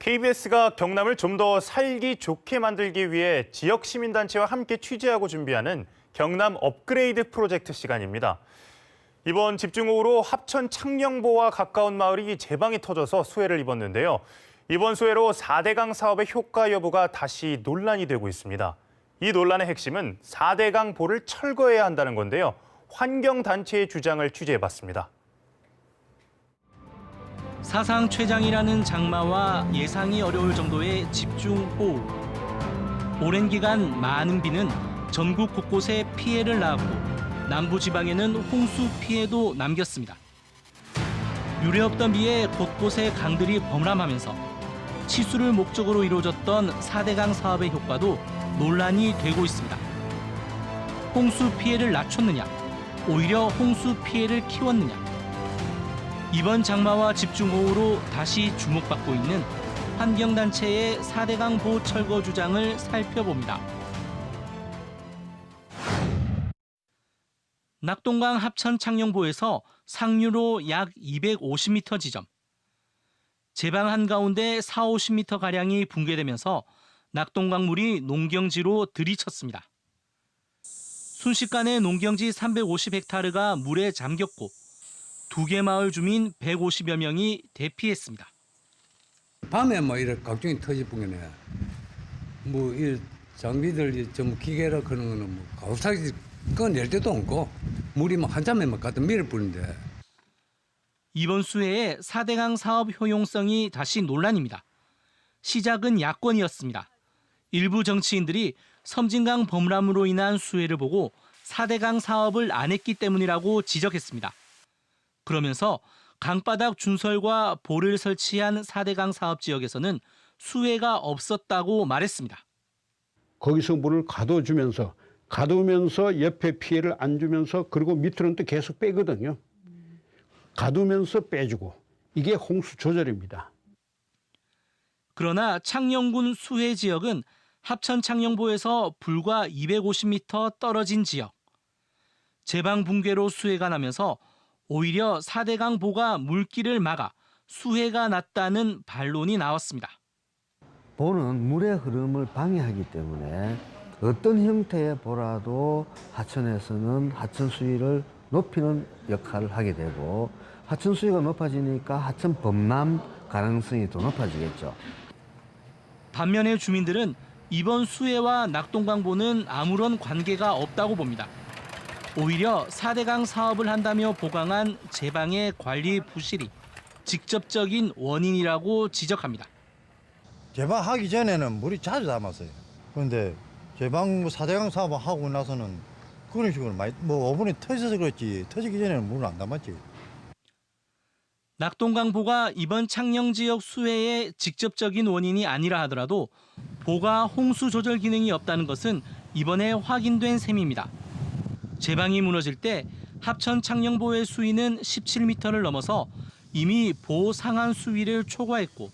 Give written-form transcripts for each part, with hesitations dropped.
KBS가 경남을 좀 더 살기 좋게 만들기 위해 지역 시민단체와 함께 취재하고 준비하는 경남 업그레이드 프로젝트 시간입니다. 이번 집중호우로 합천 창녕보와 가까운 마을이 재방이 터져서 수해를 입었는데요. 이번 수해로 4대강 사업의 효과 여부가 다시 논란이 되고 있습니다. 이 논란의 핵심은 4대강 보를 철거해야 한다는 건데요. 환경단체의 주장을 취재해봤습니다. 사상 최장이라는 장마와 예상이 어려울 정도의 집중호우. 오랜 기간 많은 비는 전국 곳곳에 피해를 낳았고 남부지방에는 홍수 피해도 남겼습니다. 유례없던 비에 곳곳에 강들이 범람하면서 치수를 목적으로 이루어졌던 4대강 사업의 효과도 논란이 되고 있습니다. 홍수 피해를 낮췄느냐, 오히려 홍수 피해를 키웠느냐. 이번 장마와 집중호우로 다시 주목받고 있는 환경단체의 4대강 보 철거 주장을 살펴봅니다. 낙동강 합천 창녕보에서 상류로 약 250m 지점. 제방 한가운데 40~50m가량이 붕괴되면서 낙동강물이 농경지로 들이쳤습니다. 순식간에 농경지 350헥타르가 물에 잠겼고 2개 마을 주민 150여 명이 대피했습니다. 밤에 이렇게 각종이 터질 뿐이네. 이 장비들 전부 기계라 그런 거는 갑자기 꺼낼 때도 없고 물이 한참에 갖다 밀을 뿐인데. 이번 수해의 4대강 사업 효용성이 다시 논란입니다. 시작은 야권이었습니다. 일부 정치인들이 섬진강 범람으로 인한 수해를 보고 4대강 사업을 안 했기 때문이라고 지적했습니다. 그러면서 강바닥 준설과 보를 설치한 4대강 사업 지역에서는 수해가 없었다고 말했습니다. 거기서 물을 가둬주면서 옆에 피해를 안 주면서 그리고 밑으로는 또 계속 빼거든요. 가두면서 빼주고 이게 홍수 조절입니다. 그러나 창녕군 수해 지역은 합천 창녕보에서 불과 250m 떨어진 지역. 제방 붕괴로 수해가 나면서 오히려 4대강 보가 물길을 막아 수해가 났다는 반론이 나왔습니다. 보는 물의 흐름을 방해하기 때문에 어떤 형태의 보라도 하천에서는 하천 수위를 높이는 역할을 하게 되고 하천 수위가 높아지니까 하천 범람 가능성이 더 높아지겠죠. 반면에 주민들은 이번 수해와 낙동강보는 아무런 관계가 없다고 봅니다. 오히려 4대강 사업을 한다며 보강한 제방의 관리 부실이 직접적인 원인이라고 지적합니다. 제방하기 전에는 물이 자주 담았어요. 그런데 제방 4대강 사업을 하고 나서는 그런 식으로 많이 5분에 터져서 그렇지 터지기 전에는 물을 안 담았지. 낙동강보가 이번 창녕 지역 수해의 직접적인 원인이 아니라 하더라도 보가 홍수 조절 기능이 없다는 것은 이번에 확인된 셈입니다. 제방이 무너질 때 합천 창녕보의 수위는 17m를 넘어서 이미 보 상한 수위를 초과했고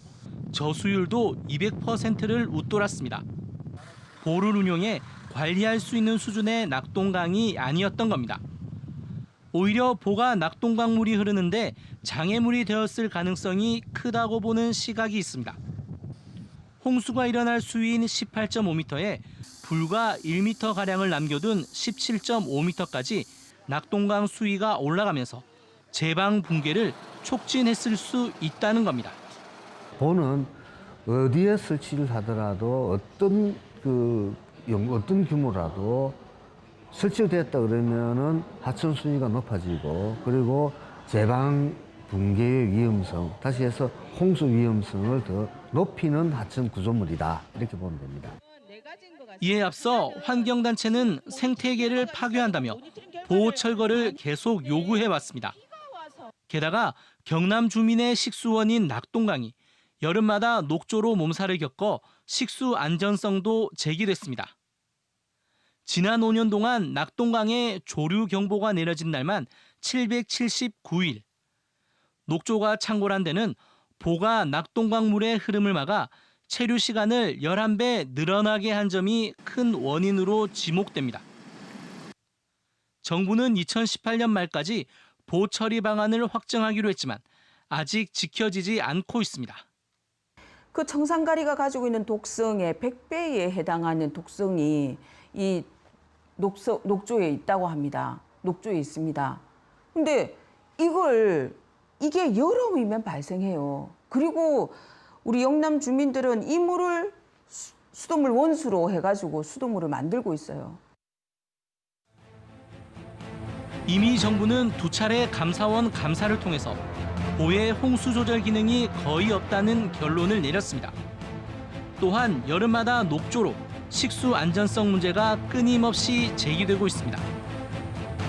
저수율도 200%를 웃돌았습니다. 보를 운용해 관리할 수 있는 수준의 낙동강이 아니었던 겁니다. 오히려 보가 낙동강물이 흐르는데 장애물이 되었을 가능성이 크다고 보는 시각이 있습니다. 홍수가 일어날 수위인 18.5m에 불과 1m가량을 남겨둔 17.5m까지 낙동강 수위가 올라가면서 제방 붕괴를 촉진했을 수 있다는 겁니다. 보는 어디에 설치를 하더라도 어떤 규모라도 설치가 됐다 그러면은 하천 수위가 높아지고 그리고 제방 붕괴의 위험성, 다시 해서 홍수 위험성을 더 높이는 하천 구조물이다 이렇게 보면 됩니다. 이에 앞서 환경단체는 생태계를 파괴한다며 보호 철거를 계속 요구해왔습니다. 게다가 경남 주민의 식수원인 낙동강이 여름마다 녹조로 몸살을 겪어 식수 안전성도 제기됐습니다. 지난 5년 동안 낙동강에 조류 경보가 내려진 날만 779일. 녹조가 창궐한 데는 보가 낙동강 물의 흐름을 막아 체류 시간을 11배 늘어나게 한 점이 큰 원인으로 지목됩니다. 정부는 2018년 말까지 보 처리 방안을 확정하기로 했지만 아직 지켜지지 않고 있습니다. 그 청산가리가 가지고 있는 독성의 100배에 해당하는 독성이 이 녹조에 있다고 합니다. 녹조에 있습니다. 근데 이게 여름이면 발생해요. 그리고 우리 영남 주민들은 이 물을 수돗물 원수로 해가지고 수돗물을 만들고 있어요. 이미 정부는 2차례 감사원 감사를 통해서 보의 홍수 조절 기능이 거의 없다는 결론을 내렸습니다. 또한 여름마다 녹조로 식수 안전성 문제가 끊임없이 제기되고 있습니다.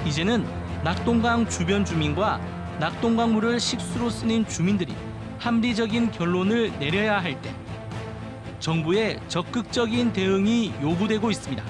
이제는 낙동강 주변 주민과 낙동강 물을 식수로 쓰는 주민들이 합리적인 결론을 내려야 할 때 정부의 적극적인 대응이 요구되고 있습니다.